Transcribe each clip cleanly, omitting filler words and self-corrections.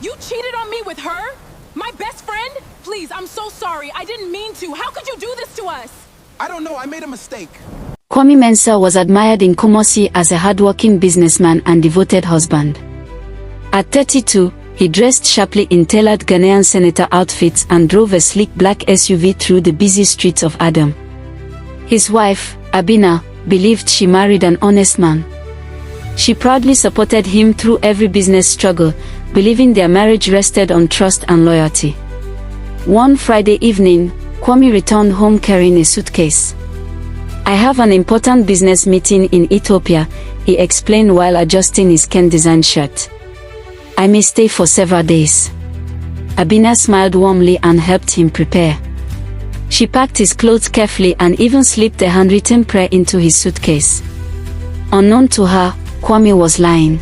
You cheated on me with her? My best friend? Please, I'm so sorry. I didn't mean to. How could you do this to us? I don't know. I made a mistake. Kwame Mensah was admired in Kumasi as a hardworking businessman and devoted husband. At 32, he dressed sharply in tailored Ghanaian senator outfits and drove a sleek black SUV through the busy streets of Adam. His wife, Abena, believed she married an honest man. She proudly supported him through every business struggle, believing their marriage rested on trust and loyalty. One Friday evening, Kwame returned home carrying a suitcase. "I have an important business meeting in Ethiopia," he explained while adjusting his Ken-designed shirt. "I may stay for several days." Abena smiled warmly and helped him prepare. She packed his clothes carefully and even slipped a handwritten prayer into his suitcase. Unknown to her, Kwame was lying.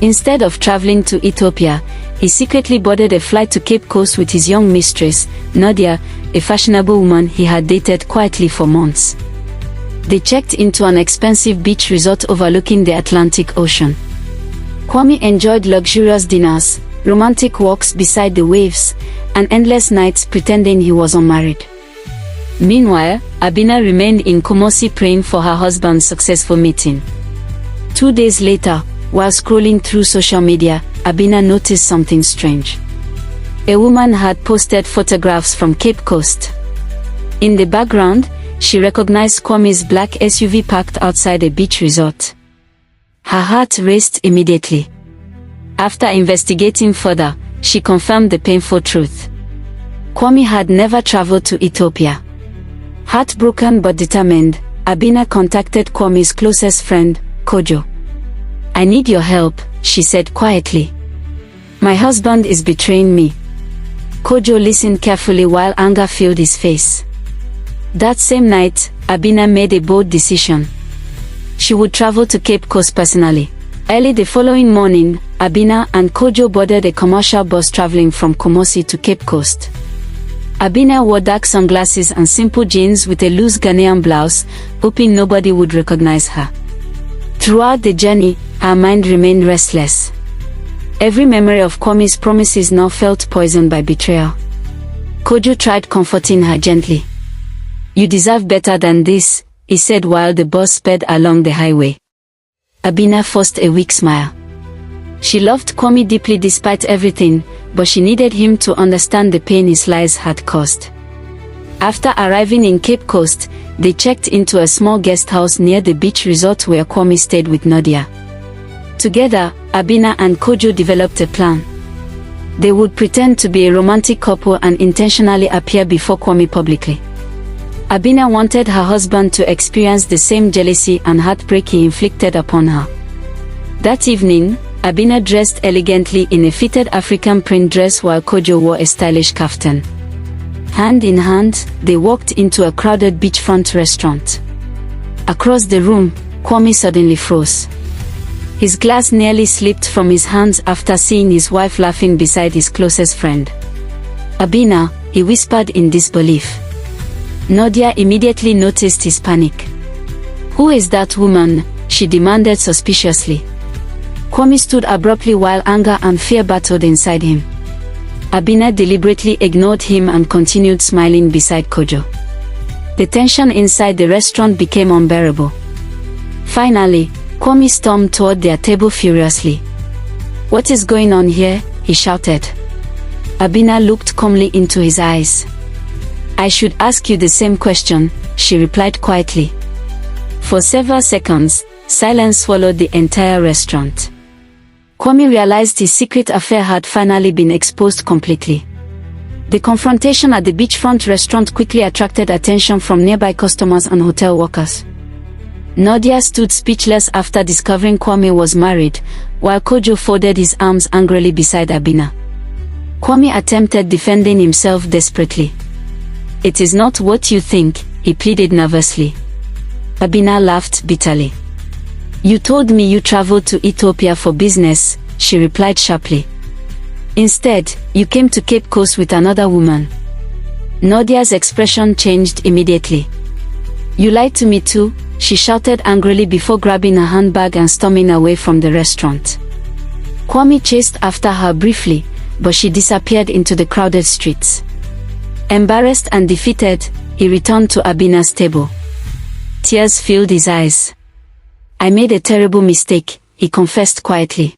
Instead of traveling to Ethiopia, he secretly boarded a flight to Cape Coast with his young mistress, Nadia, a fashionable woman he had dated quietly for months. They checked into an expensive beach resort overlooking the Atlantic Ocean. Kwame enjoyed luxurious dinners, romantic walks beside the waves, and endless nights pretending he was unmarried. Meanwhile, Abena remained in Kumasi praying for her husband's successful meeting. 2 days later, while scrolling through social media, Abena noticed something strange. A woman had posted photographs from Cape Coast. In the background, she recognized Kwame's black SUV parked outside a beach resort. Her heart raced immediately. After investigating further, she confirmed the painful truth. Kwame had never traveled to Ethiopia. Heartbroken but determined, Abena contacted Kwame's closest friend, Kojo. "I need your help," she said quietly. "My husband is betraying me." Kojo listened carefully while anger filled his face. That same night, Abena made a bold decision. She would travel to Cape Coast personally. Early the following morning, Abena and Kojo boarded a commercial bus traveling from Kumasi to Cape Coast. Abena wore dark sunglasses and simple jeans with a loose Ghanaian blouse, hoping nobody would recognize her. Throughout the journey, her mind remained restless. Every memory of Kwame's promises now felt poisoned by betrayal. Kojo tried comforting her gently. "You deserve better than this," he said while the bus sped along the highway. Abena forced a weak smile. She loved Kwame deeply despite everything, but she needed him to understand the pain his lies had caused. After arriving in Cape Coast, they checked into a small guest house near the beach resort where Kwame stayed with Nadia. Together, Abena and Kojo developed a plan. They would pretend to be a romantic couple and intentionally appear before Kwame publicly. Abena wanted her husband to experience the same jealousy and heartbreak he inflicted upon her. That evening, Abena dressed elegantly in a fitted African print dress while Kojo wore a stylish kaftan. Hand in hand, they walked into a crowded beachfront restaurant. Across the room, Kwame suddenly froze. His glass nearly slipped from his hands after seeing his wife laughing beside his closest friend. "Abena," he whispered in disbelief. Nadia immediately noticed his panic. "Who is that woman?" she demanded suspiciously. Kwame stood abruptly while anger and fear battled inside him. Abena deliberately ignored him and continued smiling beside Kojo. The tension inside the restaurant became unbearable. Finally, Kwame stormed toward their table furiously. "What is going on here?" he shouted. Abena looked calmly into his eyes. "I should ask you the same question," she replied quietly. For several seconds, silence swallowed the entire restaurant. Kwame realized his secret affair had finally been exposed completely. The confrontation at the beachfront restaurant quickly attracted attention from nearby customers and hotel workers. Nadia stood speechless after discovering Kwame was married, while Kojo folded his arms angrily beside Abena. Kwame attempted defending himself desperately. "It is not what you think," he pleaded nervously. Abena laughed bitterly. "You told me you traveled to Ethiopia for business," she replied sharply. "Instead, you came to Cape Coast with another woman." Nadia's expression changed immediately. "You lied to me too," she shouted angrily before grabbing a handbag and storming away from the restaurant. Kwame chased after her briefly, but she disappeared into the crowded streets. Embarrassed and defeated, he returned to Abena's table. Tears filled his eyes. "I made a terrible mistake," he confessed quietly.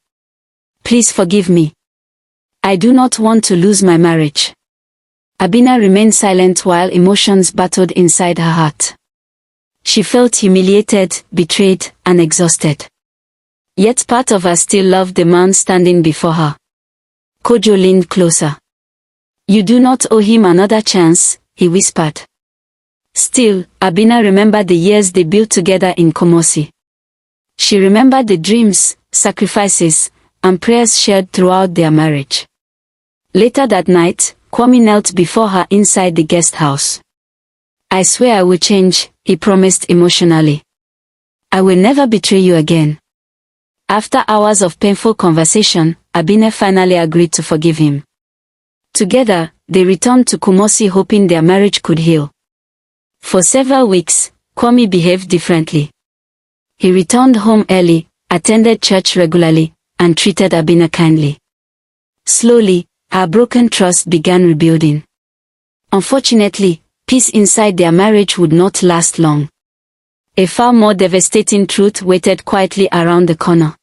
"Please forgive me. I do not want to lose my marriage." Abena remained silent while emotions battled inside her heart. She felt humiliated, betrayed, and exhausted. Yet part of her still loved the man standing before her. Kojo leaned closer. "You do not owe him another chance," he whispered. Still, Abena remembered the years they built together in Kumasi. She remembered the dreams, sacrifices, and prayers shared throughout their marriage. Later that night, Kwame knelt before her inside the guest house. "I swear I will change," he promised emotionally. "I will never betray you again." After hours of painful conversation, Abena finally agreed to forgive him. Together, they returned to Kumasi hoping their marriage could heal. For several weeks, Kwame behaved differently. He returned home early, attended church regularly, and treated Abena kindly. Slowly, her broken trust began rebuilding. Unfortunately, peace inside their marriage would not last long. A far more devastating truth waited quietly around the corner.